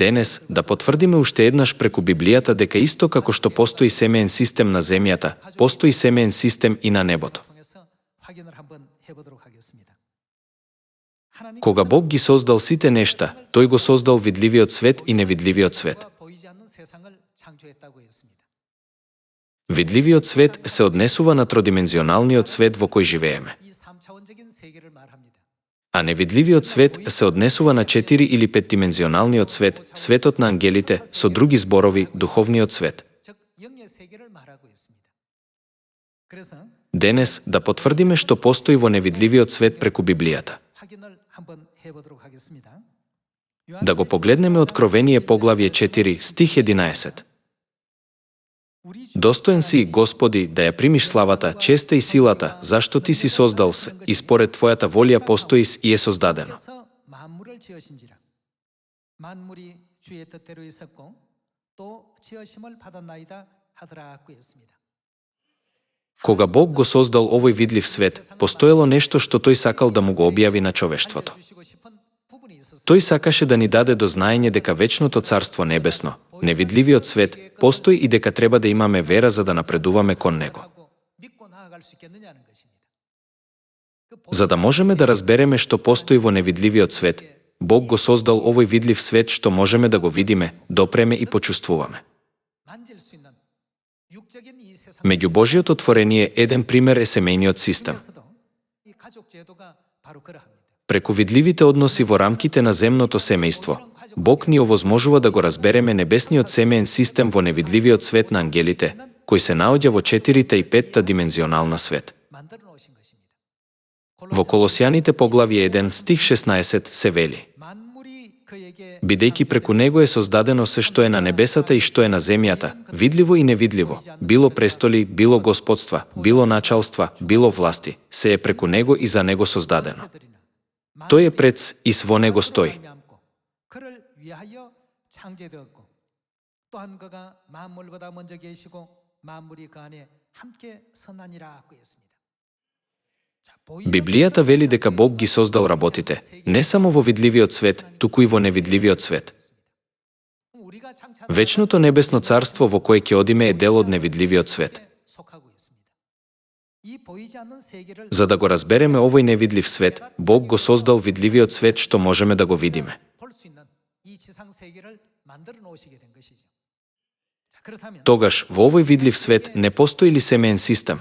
Денес, да потврдиме уште еднаш преку Библијата дека исто како што постои семеен систем на земјата, постои семеен систем и на небото. Кога Бог ги создал сите нешта, тој го создал видливиот свет и невидливиот свет. Видливиот свет се однесува на тродимензионалниот свет во кој живееме. А невидливиот свет се однесува на 4 или 5-димензионалниот свет, светот на ангелите, со други зборови, духовниот свет. Денес, да потврдиме што постои во невидливиот свет преку Библијата. Да го погледнеме Откровение поглавје 4, стих 11. Достоен си, Господи, да ја примиш славата, честа и силата, зашто Ти си создал се, и според Твојата волја постои и е создадено. Кога Бог го создал овој видлив свет, постоело нешто што Тој сакал да му го објави на човештвото. Тој сакаше да ни даде до знаење дека вечното Царство Небесно, невидливиот свет, постои и дека треба да имаме вера за да напредуваме кон него. За да можеме да разбереме што постои во невидливиот свет, Бог го создал овој видлив свет што можеме да го видиме, допреме и почувствуваме. Меѓу Божјото творение еден пример е семејниот систем. Преку видливите односи во рамките на земното семејство, Бог ни овозможува да го разбереме небесниот семеен систем во невидливиот свет на ангелите, кој се наоѓа во 4-та и 5-та димензионална свет. Во Колосјаните поглавје 1 стих 16 се вели: бидејќи преку него е создадено се што е на небесата и што е на земјата, видливо и невидливо, било престоли, било господства, било началства, било власти, се е преку него и за него создадено. Тој е пред и во него стои. Библијата вели дека Бог ги создал работите, не само во видливиот свет, туку и во невидливиот свет. Вечното небесно царство во кое ќе одиме е дел од невидливиот свет. За да го разбереме овој невидлив свет, Бог го создал видливиот свет што можеме да го видиме. Тогаш, во овој видлив свет не постои ли семеен систем?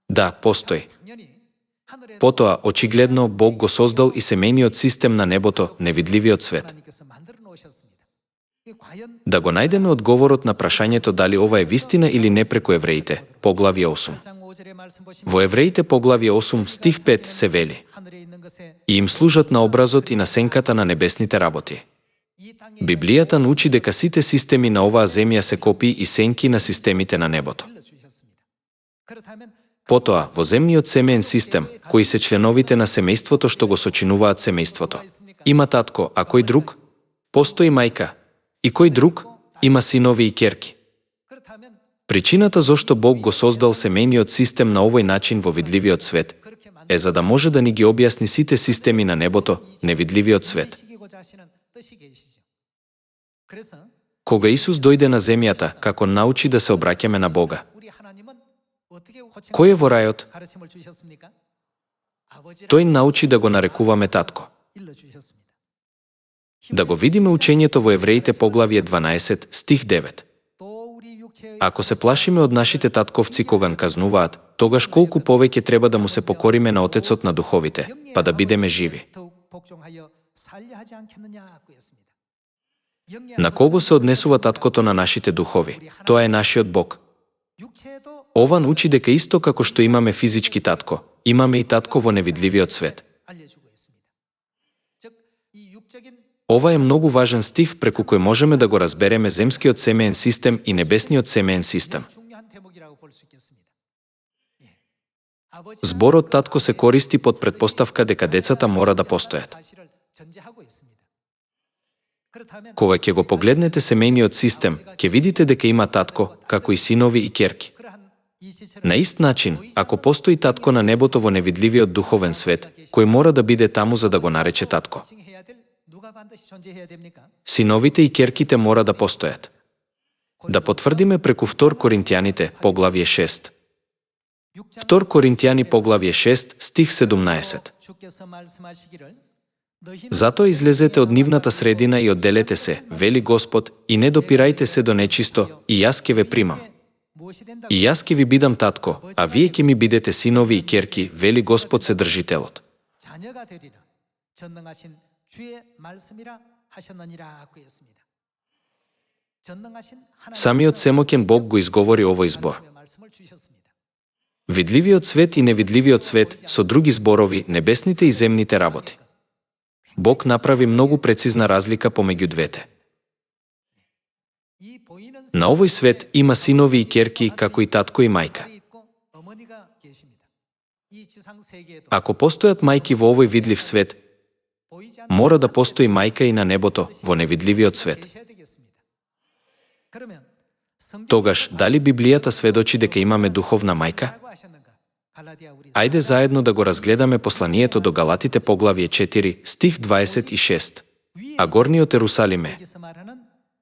Да, постои. Потоа, очигледно, Бог го создал и семејниот систем на небото, невидливиот свет. Да го најдеме одговорот на прашањето дали ова е вистина или не преку Евреите, поглавје 8. Во Евреите поглавје 8 стих 5 се вели: и им служат на образот и на сенката на небесните работи. Библијата научи дека сите системи на оваа земја се копии и сенки на системите на небото. Потоа, во земниот семеен систем, кои се членовите на семејството што го сочинуваат семејството, има татко, а кој друг? Постои мајка. И кој друг? Има синови и ќерки. Причината зошто Бог го создал семејниот систем на овој начин во видливиот свет е за да може да ни ги објасни сите системи на небото, невидливиот свет. Кога Исус дојде на земјата, како научи да се обраќаме на Бога? Кој е во рајот? Тој научи да го нарекуваме татко. Да го видиме учењето во Евреите поглавје 12, стих 9. Ако се плашиме од нашите татковци кога казнуваат, тогаш колку повеќе треба да му се покориме на Отецот на духовите, па да бидеме живи. На кого се однесува таткото на нашите духови? Тоа е нашиот Бог. Ова научи дека исто како што имаме физички татко, имаме и татко во невидливиот свет. Ова е многу важен стих преку кој можеме да го разбереме земскиот семеен систем и небесниот семеен систем. Зборот татко се користи под претпоставка дека децата мора да постојат. Кога ќе го погледнете семејниот систем, ќе видите дека има татко, како и синови и ќерки. На ист начин, ако постои татко на небото во невидливиот духовен свет, кој мора да биде таму за да го нарече татко? Синовите и керките мора да постојат. Да потврдиме преку 2 Коринтијаните, поглавје 6. 2 Коринтијани, поглавје 6, стих 17. Затоа излезете од нивната средина и одделете се, вели Господ, и не допирајте се до нечисто, и јас ќе ве примам. И јас ќе ви бидам татко, а вие ќе ми бидете синови и керки, вели Господ Седржителот. Самиот семоќен Бог го изговори овој збор. Видливиот свет и невидливиот свет, со други зборови, небесните и земните работи. Бог направи многу прецизна разлика помеѓу двете. На овој свет има синови и керки, како и татко и мајка. Ако постојат мајки во овој видлив свет, мора да постои мајка и на небото, во невидливиот свет. Тогаш, дали Библијата сведочи дека имаме духовна мајка? Ајде заедно да го разгледаме посланието до Галатите, поглавје 4, стих 26. А горниот Ерусалиме,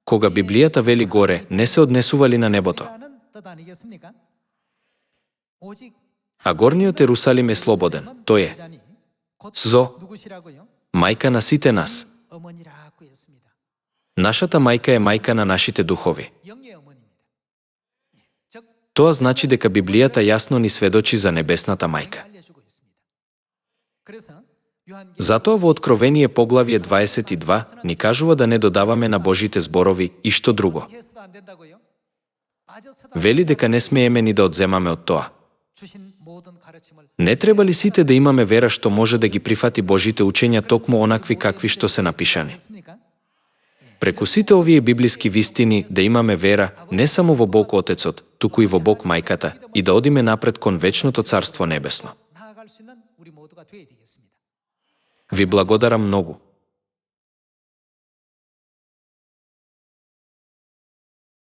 кога Библијата вели горе, не се однесували на небото. А горниот Ерусалим е слободен, тој е Зо, мајка на сите нас. Нашата мајка е мајка на нашите духови. Тоа значи дека Библијата јасно ни сведочи за небесната мајка. Затоа во Откровение поглавје 22 ни кажува да не додаваме на Божите зборови и што друго. Вели дека не смееме ни да одземаме од тоа. Не треба ли сите да имаме вера што може да ги прифати Божите учења токму онакви какви што се напишани? Преку сите овие библиски вистини да имаме вера не само во Бог Отецот, туку и во Бог Мајката и да одиме напред кон вечното Царство Небесно. Ви благодарам многу.